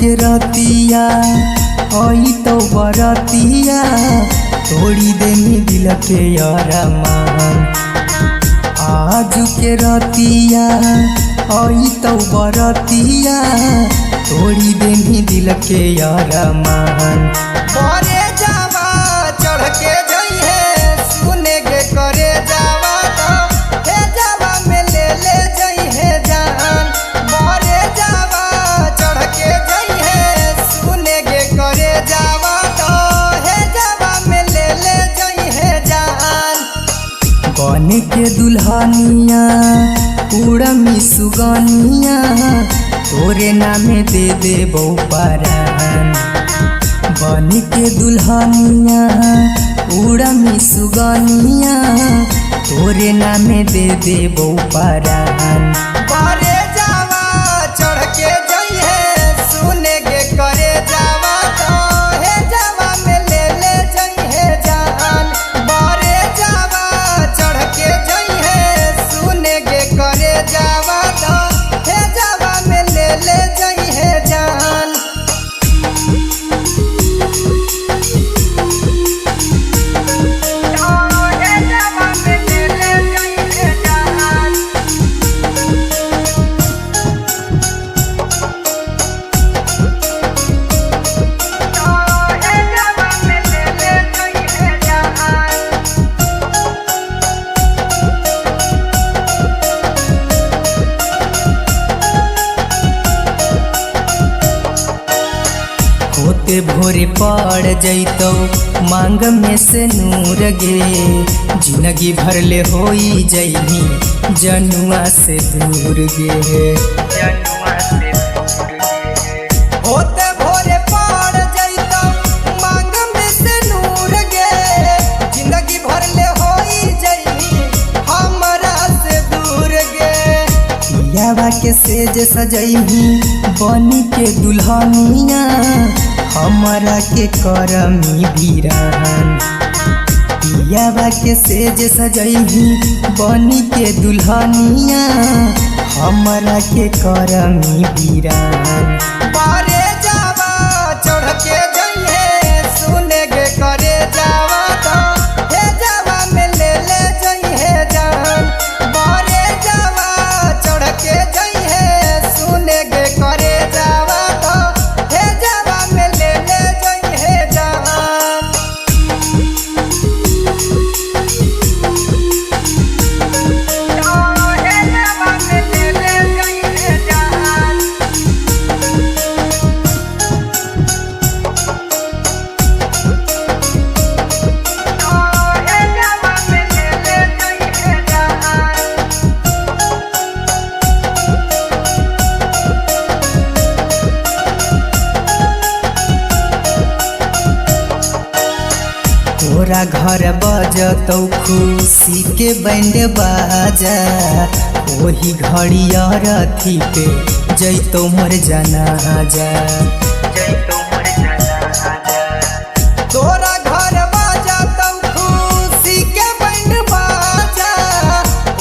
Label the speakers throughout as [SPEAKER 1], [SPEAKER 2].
[SPEAKER 1] के रतिया आई तो बरतिया तोड़ी देनी दिल के अरमान। आज के रतिया आई तो बरतिया तोड़ी देनी दिल के अरमान।
[SPEAKER 2] करे जावा चढ़ के जइहे सुने गे करे जावा तो हे जावा में ले जइहे जान। करे जावा चढ़ के जइहे सुने गे करे जावा तो हे जावा में ले जइहे जान।
[SPEAKER 1] बन के दुल्हनिया उड़मी सुगनिया तोरे नामे दे देबो परान। बन के दुल्हनिया उड़मी सुगनिया तोरे नामे दे देबो परान।
[SPEAKER 2] करे जावा चढ़ के जइहे सुने गे करे जावा तो हे जावा में ले जइहे जान। करे जावा चढ़ के जइहे सुने गे करे जावा तो हे जावा में ले जइहे जान।
[SPEAKER 1] होते भोरे पड़ जैतो मांग में से नूर गे जिंदगी भर ले होई जैनी जनुआ से दूर गे।
[SPEAKER 2] होते भोरे पड़ जइतो मांग में से नूर गे जिंदगी भर ले होई जइनी हमरा से दूर गे।
[SPEAKER 1] यावा के सेज सजैही बनी के दुल्हनिया हमरा के करमी वीरान। यावा के सेज सजैही बनी के दुल्हनिया हमरा के करमी वीरान।
[SPEAKER 2] करे जावा चढ़ के जइहे सुने गे करे जावा तो हे जावा में ले जइहे जान। करे जावा चढ़ के जइहे सुने गे करे जावा तो हे जावा में ले जइहे जान। हे जावा में ले जइहे जान।
[SPEAKER 1] तोरा घर बजतौ खुशी के बैंड बाजा वही घड़िया रथी पे जैतो मोर जनाजा।
[SPEAKER 2] तोरा घर बाजतौ खुशी के बैंड बाजा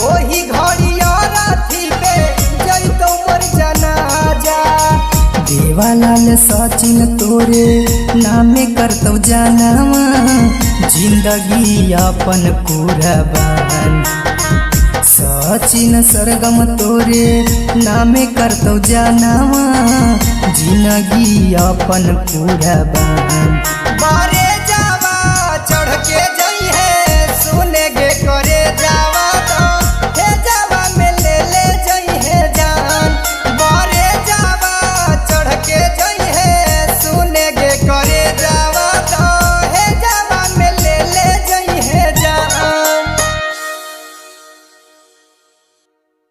[SPEAKER 2] ओही घड़िया रथी पे जइतो मोर जनाजा।
[SPEAKER 1] देवालाल सचिन तोरे नामे करतौ जानवा जिंदगी अपन कुर्बान। सचिन सरगम तोरे नामे करतौ जानवा जिंदगी अपन कुर्बान।